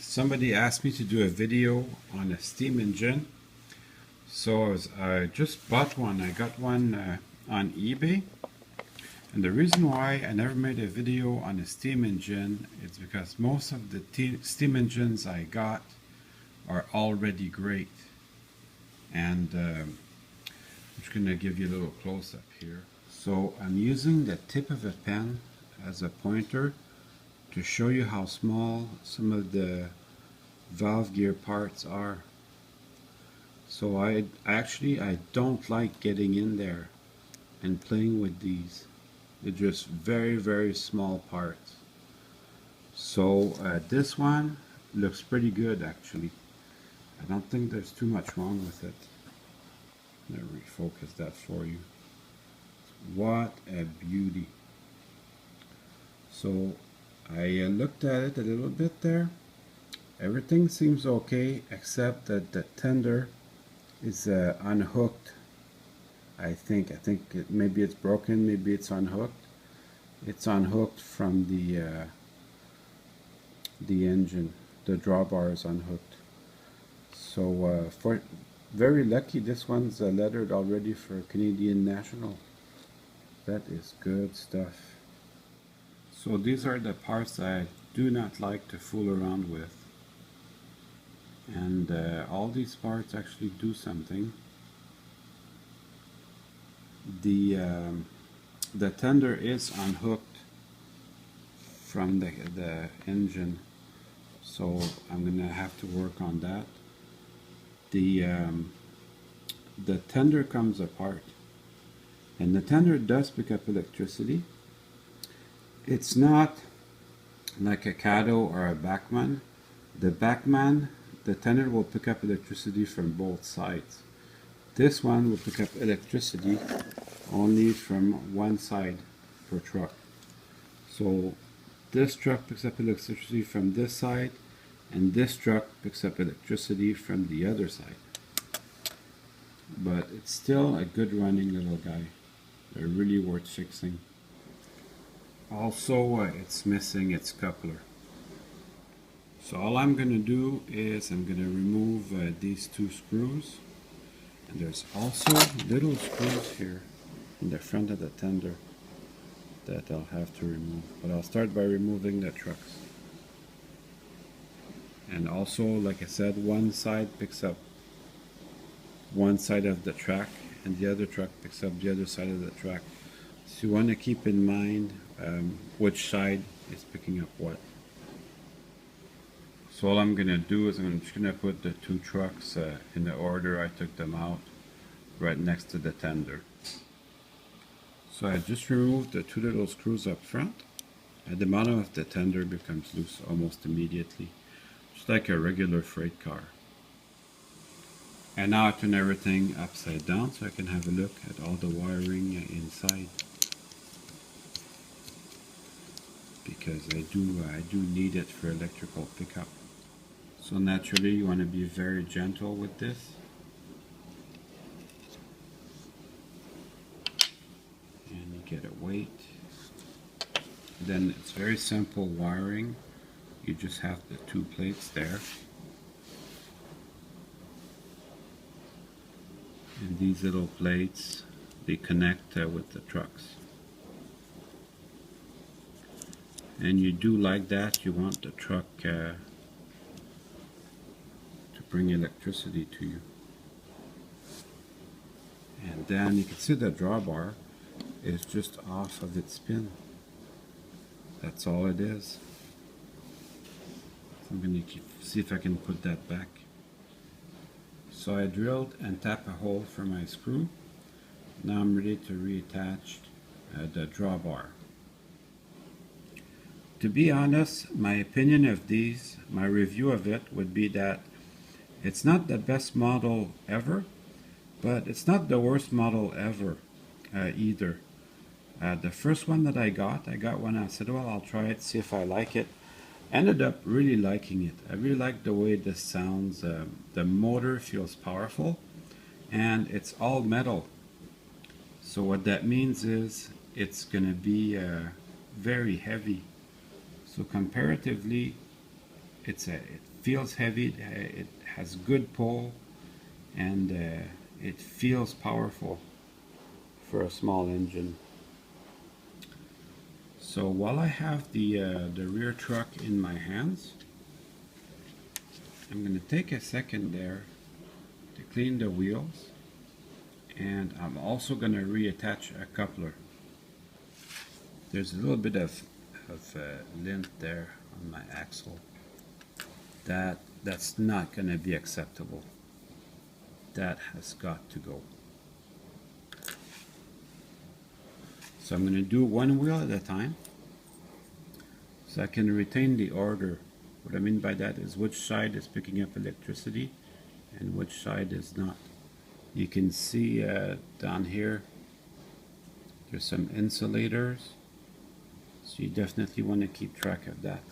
Somebody asked me to do a video on a steam engine. So I just bought one. I got one on eBay. And the reason why I never made a video on a steam engine is because most of the steam engines I got are already great. And I'm just going to give you a little close-up here. So I'm using the tip of a pen as a pointer to show you how small some of the valve gear parts are. So I don't like getting in there and playing with these. They're just very small parts. So this one looks pretty good actually. I don't think there's too much wrong with it. I'm going to refocus that for you. What a beauty. So I looked at it a little bit there. Everything seems okay except that the tender is unhooked. I think maybe it's broken, maybe it's unhooked. It's unhooked from the engine. The drawbar is unhooked. So for very lucky, this one's lettered already for Canadian National. That is good stuff. So these are the parts I do not like to fool around with. And all these parts actually do something. The tender is unhooked from the engine, so I'm gonna have to work on that. The tender comes apart, and the tender does pick up electricity. It's not like a Kato or a Bachmann. The Bachmann, the tender will pick up electricity from both sides. This one will pick up electricity only from one side per truck. So this truck picks up electricity from this side, and this truck picks up electricity from the other side. But it's still a good running little guy. They're really worth fixing. Also, it's missing its coupler. So all I'm going to do is I'm going to remove these two screws. And there's also little screws here in the front of the tender that I'll have to remove. But I'll start by removing the trucks. And also, like I said, one side picks up one side of the track and the other truck picks up the other side of the track. So you want to keep in mind which side is picking up what. So all I'm going to do is I'm just going to put the two trucks in the order I took them out, right next to the tender. So I just removed the two little screws up front, and the bottom of the tender becomes loose almost immediately, just like a regular freight car. And now I turn everything upside down so I can have a look at all the wiring inside. Because I do need it for electrical pickup. So naturally you want to be very gentle with this. And you get a weight. Then it's very simple wiring. You just have the two plates there. And these little plates, they connect with the trucks. And you do like that, you want the truck to bring electricity to you. And then you can see the drawbar is just off of its pin. That's all it is. So I'm going to see if I can put that back. So I drilled and tapped a hole for my screw. Now I'm ready to reattach the drawbar. To be honest, my opinion of these, my review of it would be that it's not the best model ever, but it's not the worst model ever either. The first one that I got one, I said, well, I'll try it, see if I like it. Ended up really liking it. I really like the way this sounds. The motor feels powerful, and it's all metal. So what that means is it's going to be very heavy. So comparatively, it feels heavy, it has good pull, and it feels powerful for a small engine. So while I have the rear truck in my hands, I'm going to take a second there to clean the wheels, and I'm also going to reattach a coupler. There's a little bit of lint there on my axle. That's not going to be acceptable. That has got to go. So I'm going to do one wheel at a time so I can retain the order. What I mean by that is which side is picking up electricity and which side is not. You can see down here there's some insulators, so you definitely want to keep track of that.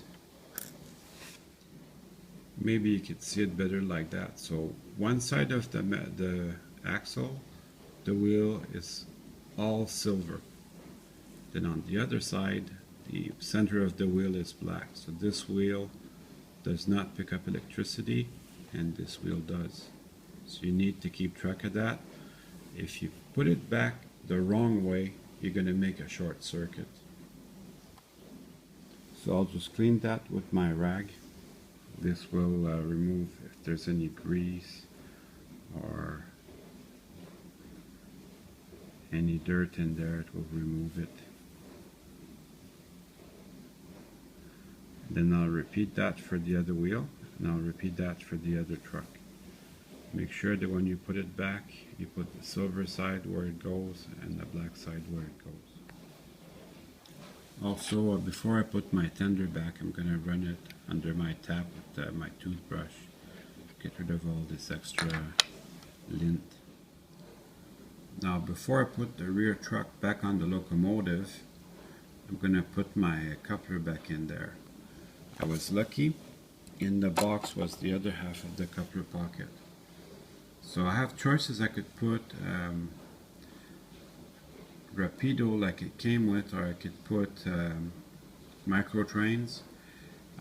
Maybe you could see it better like that. So one side of the axle, the wheel is all silver. Then on the other side, the center of the wheel is black. So this wheel does not pick up electricity, and this wheel does. So you need to keep track of that. If you put it back the wrong way, you're going to make a short circuit. So I'll just clean that with my rag. This will remove if there's any grease or any dirt in there, it will remove it. Then I'll repeat that for the other wheel, and I'll repeat that for the other truck. Make sure that when you put it back, you put the silver side where it goes and the black side where it goes. Also, before I put my tender back, I'm going to run it under my tap with my toothbrush. Get rid of all this extra lint. Now, before I put the rear truck back on the locomotive, I'm going to put my coupler back in there. I was lucky, in the box was the other half of the coupler pocket. So I have choices. I could put Rapido like it came with, or I could put micro trains.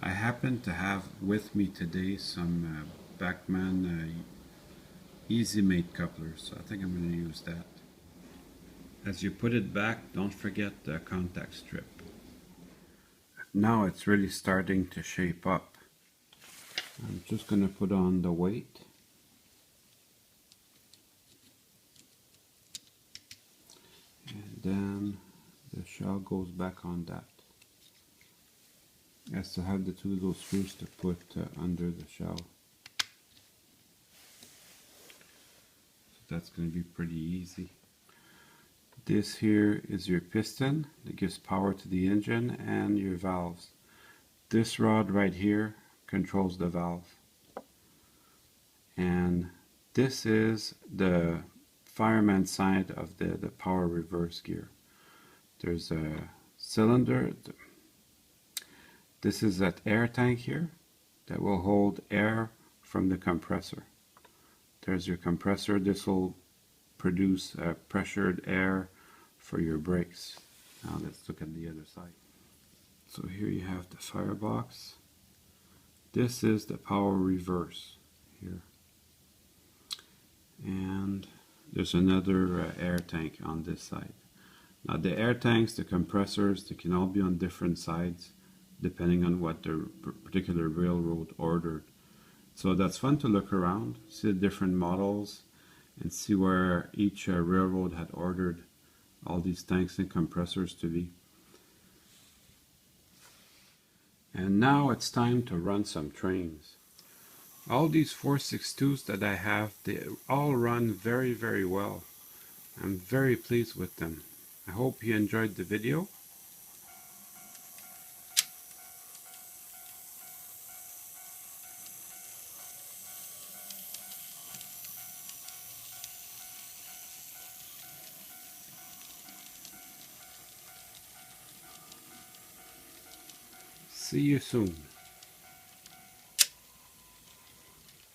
I happen to have with me today some Bachmann Easy Made couplers, so I think I'm going to use that. As you put it back, don't forget the contact strip. Now it's really starting to shape up. I'm just going to put on the weight. And then the shell goes back on that. I still have the two little screws to put under the shell. So that's going to be pretty easy. This here is your piston that gives power to the engine and your valves. This rod right here controls the valve. And this is the fireman side of the power reverse gear. There's a cylinder. This is that air tank here that will hold air from the compressor. There's your compressor. This will produce pressured air for your brakes. Now let's look at the other side. So here you have the firebox. This is the power reverse here. And there's another air tank on this side. Now the air tanks, the compressors, they can all be on different sides depending on what the particular railroad ordered. So that's fun to look around, see the different models, and see where each railroad had ordered all these tanks and compressors to be. And now it's time to run some trains. All these 462s that I have, they all run very, very well. I'm very pleased with them. I hope you enjoyed the video. See you soon.